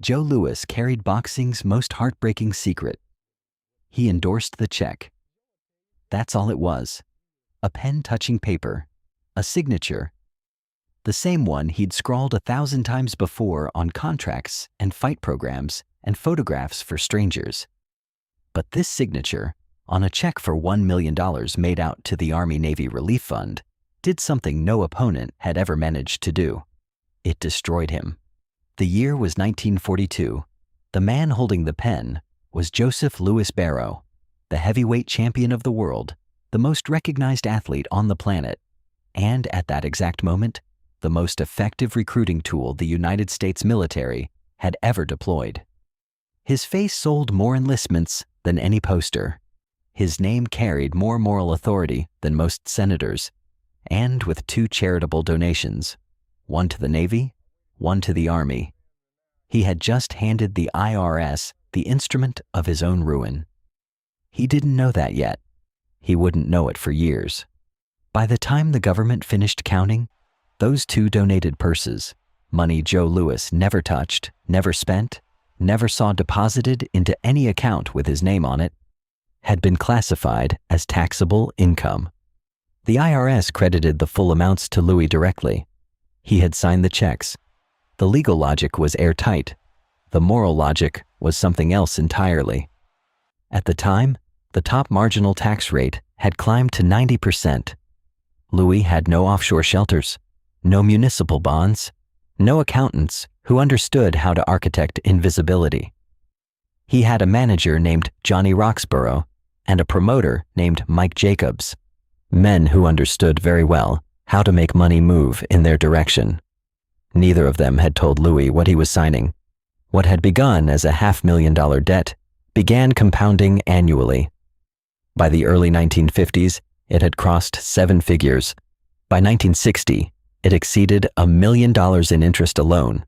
Joe Louis carried boxing's most heartbreaking secret. He endorsed the check. That's all it was. A pen touching paper. A signature. The same one he'd scrawled 1,000 times before on contracts and fight programs and photographs for strangers. But this signature, on a check for $1 million made out to the Army-Navy Relief Fund, did something no opponent had ever managed to do. It destroyed him. The year was 1942. The man holding the pen was Joseph Louis Barrow, the heavyweight champion of the world, the most recognized athlete on the planet, and at that exact moment, the most effective recruiting tool the United States military had ever deployed. His face sold more enlistments than any poster. His name carried more moral authority than most senators, and with 2 charitable donations, one to the Navy, one to the Army. He had just handed the IRS the instrument of his own ruin. He didn't know that yet. He wouldn't know it for years. By the time the government finished counting, those 2 donated purses, money Joe Louis never touched, never spent, never saw deposited into any account with his name on it, had been classified as taxable income. The IRS credited the full amounts to Louis directly. He had signed the checks. The legal logic was airtight. The moral logic was something else entirely. At the time, the top marginal tax rate had climbed to 90%. Louis had no offshore shelters, no municipal bonds, no accountants who understood how to architect invisibility. He had a manager named Johnny Roxborough and a promoter named Mike Jacobs, men who understood very well how to make money move in their direction. Neither of them had told Louis what he was signing. What had begun as a $500,000 debt began compounding annually. By the early 1950s, it had crossed 7 figures. By 1960, it exceeded $1 million in interest alone.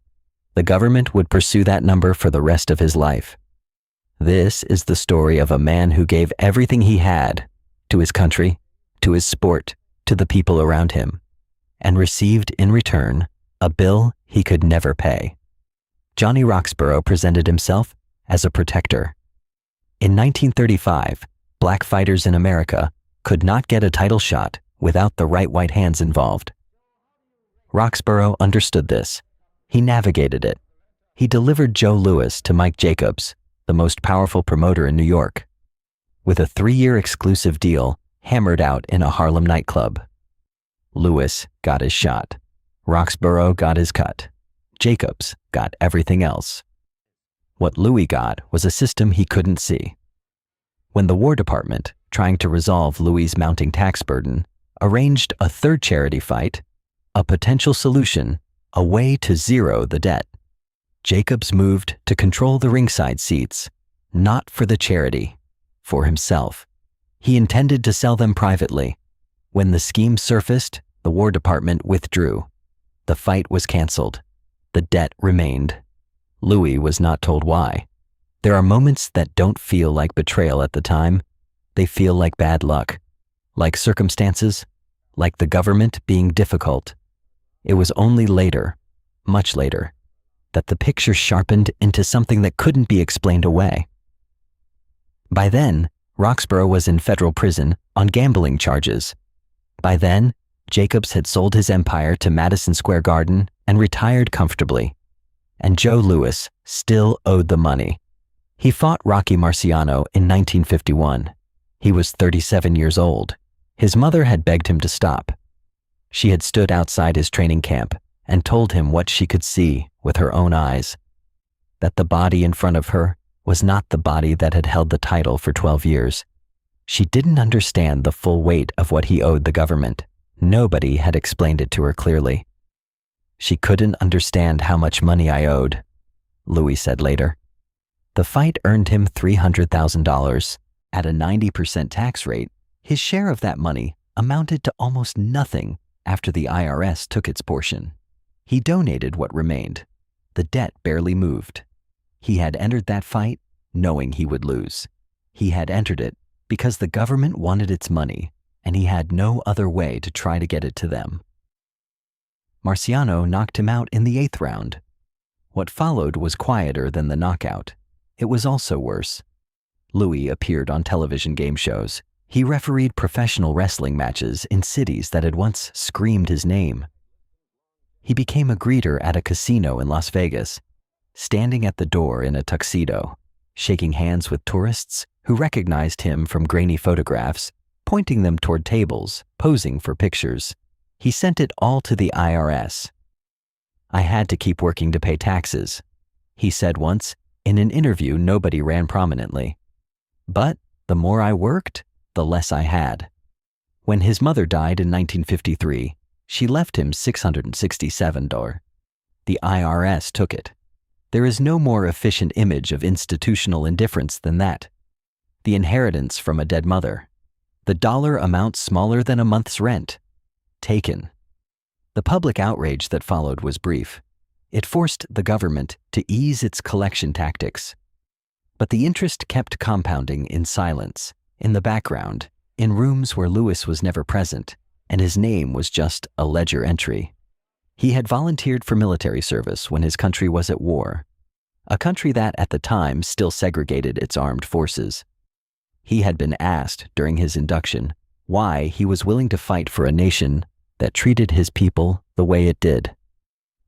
The government would pursue that number for the rest of his life. This is the story of a man who gave everything he had to his country, to his sport, to the people around him, and received in return a bill he could never pay. Johnny Roxborough presented himself as a protector. In 1935, black fighters in America could not get a title shot without the right white hands involved. Roxborough understood this. He navigated it. He delivered Joe Louis to Mike Jacobs, the most powerful promoter in New York, with a 3-year exclusive deal hammered out in a Harlem nightclub. Louis got his shot. Roxborough got his cut. Jacobs got everything else. What Louis got was a system he couldn't see. When the War Department, trying to resolve Louis' mounting tax burden, arranged a 3rd charity fight, a potential solution, a way to zero the debt, Jacobs moved to control the ringside seats, not for the charity, for himself. He intended to sell them privately. When the scheme surfaced, the War Department withdrew. The fight was canceled. The debt remained. Louis was not told why. There are moments that don't feel like betrayal at the time. They feel like bad luck, like circumstances, like the government being difficult. It was only later, much later, that the picture sharpened into something that couldn't be explained away. By then, Roxborough was in federal prison on gambling charges. By then, Jacobs had sold his empire to Madison Square Garden and retired comfortably. And Joe Louis still owed the money. He fought Rocky Marciano in 1951. He was 37 years old. His mother had begged him to stop. She had stood outside his training camp and told him what she could see with her own eyes, that the body in front of her was not the body that had held the title for 12 years. She didn't understand the full weight of what he owed the government. Nobody had explained it to her clearly. She couldn't understand how much money I owed, Louis said later. The fight earned him $300,000. At a 90% tax rate, his share of that money amounted to almost nothing after the IRS took its portion. He donated what remained. The debt barely moved. He had entered that fight knowing he would lose. He had entered it because the government wanted its money, and he had no other way to try to get it to them. Marciano knocked him out in the 8th round. What followed was quieter than the knockout. It was also worse. Louis appeared on television game shows. He refereed professional wrestling matches in cities that had once screamed his name. He became a greeter at a casino in Las Vegas, standing at the door in a tuxedo, shaking hands with tourists who recognized him from grainy photographs, pointing them toward tables, posing for pictures. He sent it all to the IRS. "I had to keep working to pay taxes," he said once in an interview. Nobody ran prominently. "But the more I worked, the less I had." When his mother died in 1953, she left him $667. The IRS took it. There is no more efficient image of institutional indifference than that. The inheritance from a dead mother. The dollar amount smaller than a month's rent. Taken. The public outrage that followed was brief. It forced the government to ease its collection tactics. But the interest kept compounding in silence, in the background, in rooms where Louis was never present, and his name was just a ledger entry. He had volunteered for military service when his country was at war, a country that at the time still segregated its armed forces. He had been asked during his induction why he was willing to fight for a nation that treated his people the way it did.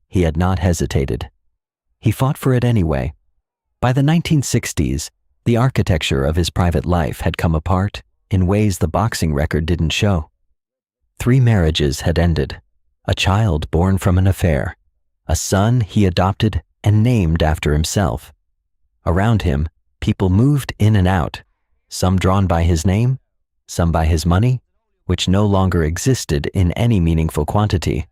He had not hesitated. He fought for it anyway. By the 1960s, the architecture of his private life had come apart in ways the boxing record didn't show. 3 marriages had ended, a child born from an affair, a son he adopted and named after himself. Around him, people moved in and out, some drawn by his name, some by his money, which no longer existed in any meaningful quantity,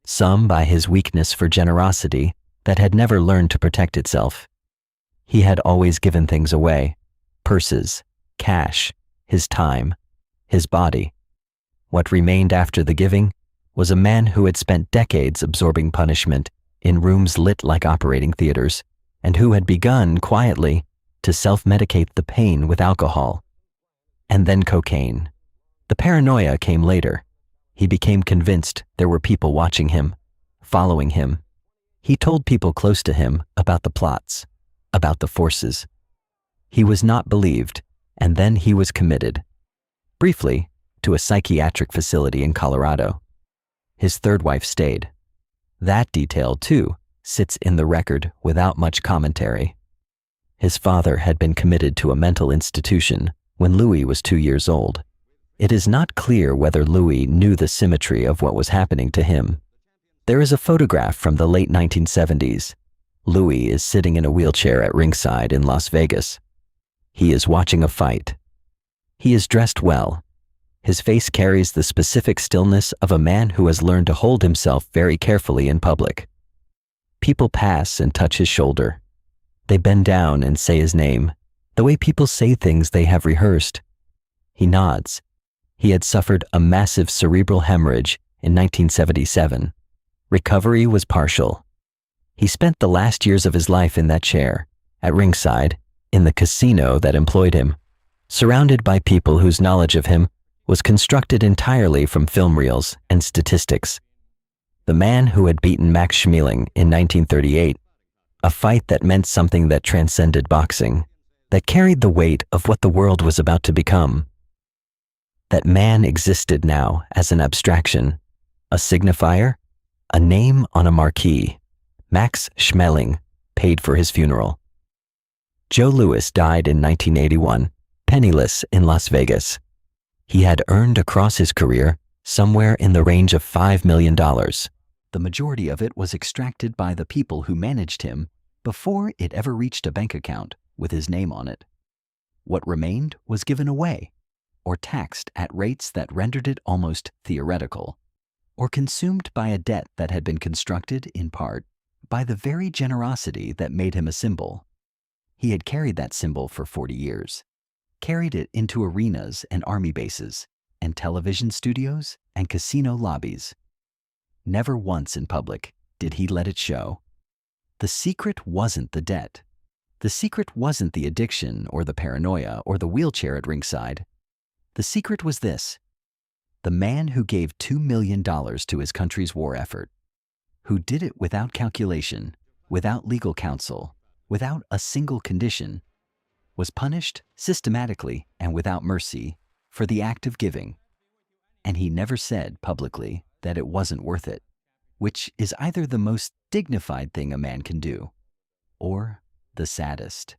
some by his weakness for generosity that had never learned to protect itself. He had always given things away: purses, cash, his time, his body. What remained after the giving was a man who had spent decades absorbing punishment in rooms lit like operating theaters, and who had begun, quietly, to self-medicate the pain with alcohol. And then cocaine. The paranoia came later. He became convinced there were people watching him, following him. He told people close to him about the plots, about the forces. He was not believed, and then he was committed. Briefly, to a psychiatric facility in Colorado. His third wife stayed. That detail, too, sits in the record without much commentary. His father had been committed to a mental institution when Louis was 2 years old. It is not clear whether Louis knew the symmetry of what was happening to him. There is a photograph from the late 1970s. Louis is sitting in a wheelchair at ringside in Las Vegas. He is watching a fight. He is dressed well. His face carries the specific stillness of a man who has learned to hold himself very carefully in public. People pass and touch his shoulder. They bend down and say his name, the way people say things they have rehearsed. He nods. He had suffered a massive cerebral hemorrhage in 1977. Recovery was partial. He spent the last years of his life in that chair, at ringside, in the casino that employed him, surrounded by people whose knowledge of him was constructed entirely from film reels and statistics. The man who had beaten Max Schmeling in 1938, a fight that meant something that transcended boxing, that carried the weight of what the world was about to become. That man existed now as an abstraction, a signifier, a name on a marquee. Max Schmeling paid for his funeral. Joe Louis died in 1981, penniless in Las Vegas. He had earned across his career somewhere in the range of $5 million. The majority of it was extracted by the people who managed him before it ever reached a bank account with his name on it. What remained was given away, or taxed at rates that rendered it almost theoretical, or consumed by a debt that had been constructed, in part, by the very generosity that made him a symbol. He had carried that symbol for 40 years. Carried it into arenas and army bases, and television studios and casino lobbies. Never once in public did he let it show. The secret wasn't the debt. The secret wasn't the addiction or the paranoia or the wheelchair at ringside. The secret was this: the man who gave $2 million to his country's war effort, who did it without calculation, without legal counsel, without a single condition, was punished systematically and without mercy for the act of giving. And he never said publicly that it wasn't worth it, which is either the most dignified thing a man can do or the saddest.